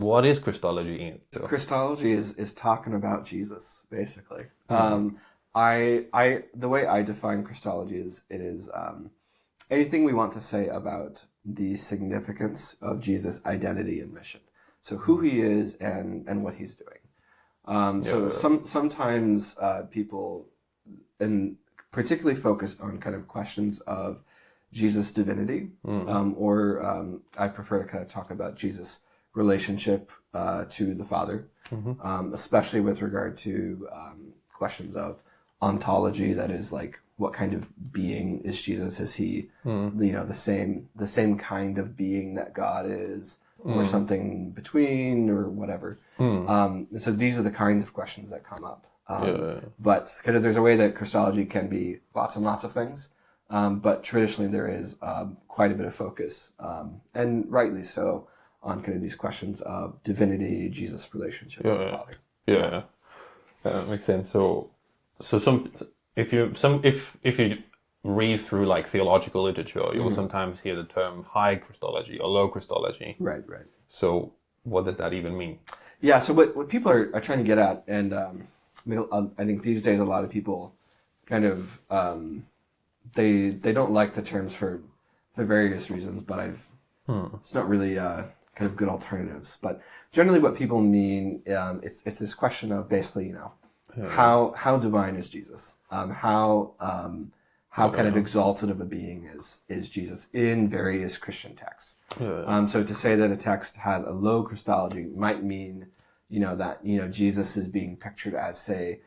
what is Christology? So Christology is talking about Jesus, basically. The way I define Christology is it is anything we want to say about the significance of Jesus' identity and mission. So who he is and what he's doing. Sometimes people, and particularly focus on kind of questions of Jesus' divinity, or I prefer to kind of talk about Jesus' relationship to the Father, especially with regard to questions of ontology. That is, like, what kind of being is Jesus? Is he, the same kind of being that God is, or something between, or whatever? So these are the kinds of questions that come up. But kind of there's a way that Christology can be lots and lots of things. But traditionally there is quite a bit of focus, and rightly so, on kind of these questions of divinity, Jesus' relationship with the Father. Yeah, that makes sense. So if you read through like theological literature, you'll sometimes hear the term high Christology or low Christology. Right. So what does that even mean? Yeah. So what people are trying to get at, and I think these days a lot of people kind of they don't like the terms for various reasons, but it's not really kind of good alternatives. But generally, what people mean, it's this question of basically, how divine is Jesus? How kind of exalted of a being is Jesus in various Christian texts? So to say that a text has a low Christology might mean, that Jesus is being pictured as, say,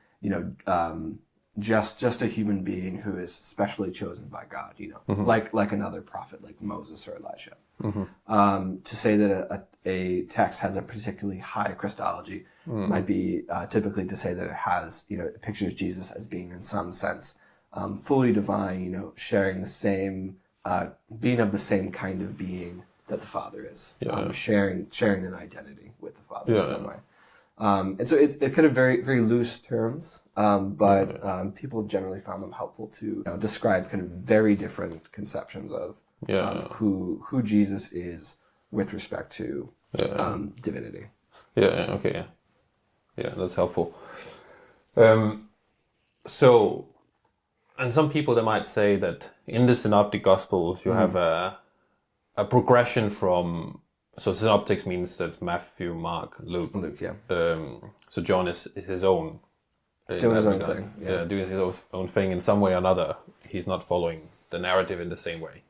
just a human being who is specially chosen by God, like another prophet, like Moses or Elijah. To say that a text has a particularly high Christology might be typically to say that it has, it pictures Jesus as being in some sense fully divine, sharing the same, being of the same kind of being that the Father is, sharing an identity with the Father in some way. And so it kind of very, very loose terms, but people have generally found them helpful to describe kind of very different conceptions of who Jesus is with respect to divinity. Okay. Yeah, that's helpful. So, and some people, they might say that in the Synoptic Gospels you have a progression from. So synoptics means that's Matthew, Mark, Luke. Yeah. So John is his own. Doing his own thing. Yeah, doing his own thing in some way or another. He's not following the narrative in the same way.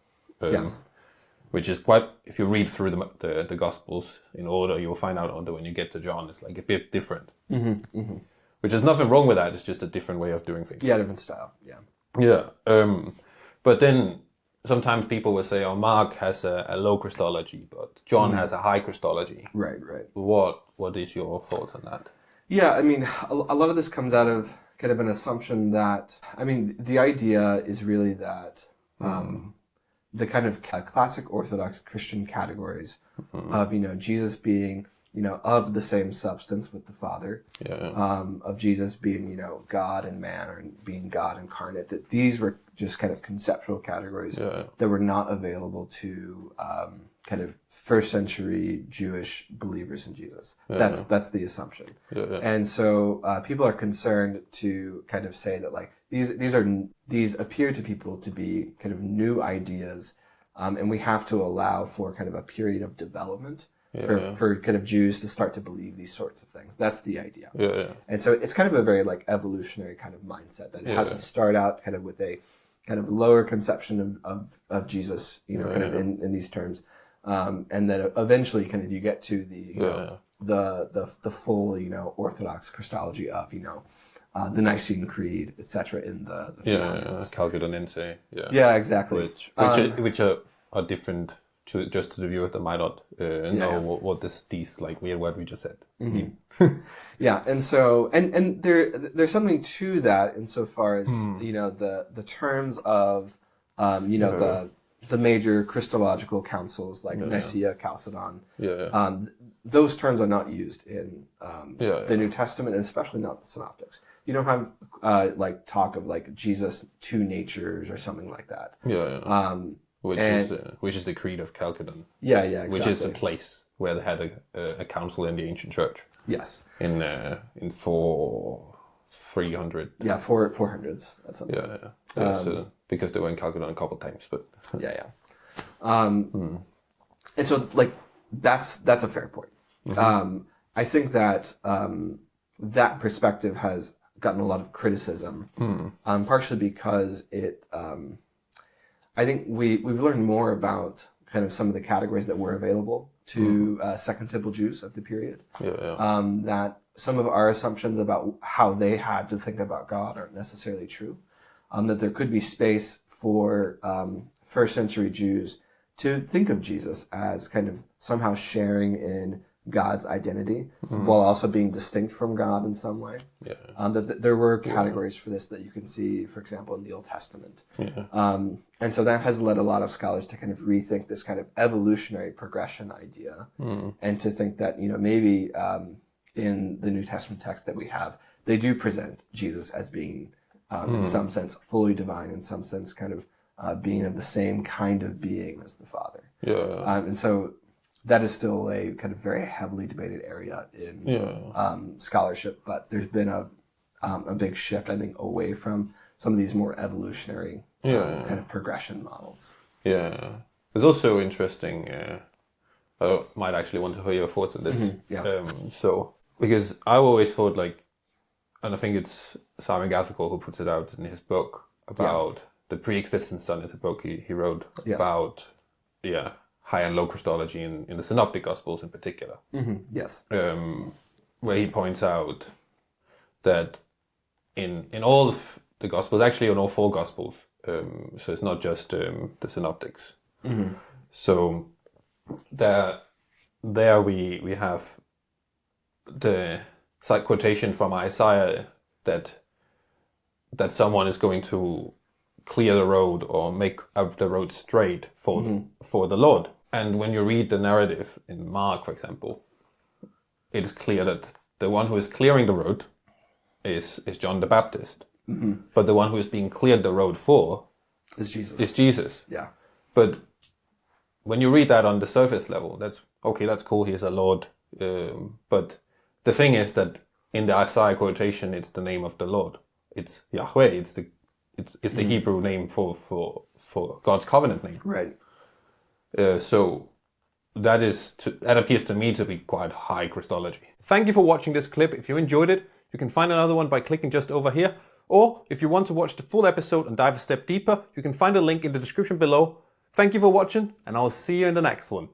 Which is quite, if you read through the Gospels in order, you'll find out that when you get to John, it's like a bit different. Which is nothing wrong with that. It's just a different way of doing things. Yeah, different style. Yeah. But then sometimes people will say, Mark has a low Christology, but John has a high Christology. Right. What is your thoughts on that? Yeah, I mean, a lot of this comes out of kind of an assumption that, the idea is really that the kind of classic Orthodox Christian categories of, Jesus being, of the same substance with the Father, of Jesus being, God and man, or being God incarnate, that these were just kind of conceptual categories that were not available to kind of first century Jewish believers in Jesus. That's the assumption. And so people are concerned to kind of say that, like, these appear to people to be kind of new ideas, and we have to allow for kind of a period of development for kind of Jews to start to believe these sorts of things. That's the idea. And so it's kind of a very, like, evolutionary kind of mindset that it has to start out kind of with a kind of lower conception of Jesus, kind of in these terms. And then eventually kind of you get to the full, Orthodox Christology of, the Nicene Creed, etc. in the Chalcedoniense. Yeah, exactly. Which are different to the viewers that might not know what these like weird word we just said. Yeah, and so and there's something to that insofar as the terms of the major Christological councils like Nicaea, Chalcedon. Those terms are not used in the New Testament, and especially not the Synoptics. You don't have like talk of like Jesus two natures or something like that. Which is the Creed of Chalcedon. Exactly. Which is a place where they had a council in the ancient church. Yes. In 300. Yeah, 400s. That's something. Yeah. So, because they were in Calcutta a couple of times, but yeah. And so, like, that's a fair point. I think that that perspective has gotten a lot of criticism, partially because it. I think we've learned more about kind of some of the categories that were available to Second Temple Jews of the period. That some of our assumptions about how they had to think about God aren't necessarily true. That there could be space for first century Jews to think of Jesus as kind of somehow sharing in God's identity while also being distinct from God in some way. That there were categories for this that you can see, for example, in the Old Testament. And so that has led a lot of scholars to kind of rethink this kind of evolutionary progression idea and to think that, maybe in the New Testament text that we have, they do present Jesus as being, in some sense, fully divine, in some sense, kind of being of the same kind of being as the Father. And so that is still a kind of very heavily debated area in scholarship, but there's been a big shift, I think, away from some of these more evolutionary kind of progression models. It's also interesting. I might actually want to hear your thoughts on this. So, because I've always thought, like, and I think it's Simon Gathercole who puts it out in his book about the pre-existent Son. It's a book he wrote about, high and low Christology in the Synoptic Gospels in particular. Where he points out that in all of the Gospels, actually in all 4 Gospels, so it's not just the Synoptics. So there we have the quotation from Isaiah that someone is going to clear the road or make up the road straight for the Lord. And when you read the narrative in Mark, for example, it is clear that the one who is clearing the road is John the Baptist. But the one who is being cleared the road for is Jesus. But when you read that on the surface level, that's cool, he's a Lord. But the thing is that in the Isaiah quotation, it's the name of the Lord. It's Yahweh. It's the Hebrew name for God's covenant name. Right. So that appears to me to be quite high Christology. Thank you for watching this clip. If you enjoyed it, you can find another one by clicking just over here. Or if you want to watch the full episode and dive a step deeper, you can find a link in the description below. Thank you for watching, and I'll see you in the next one.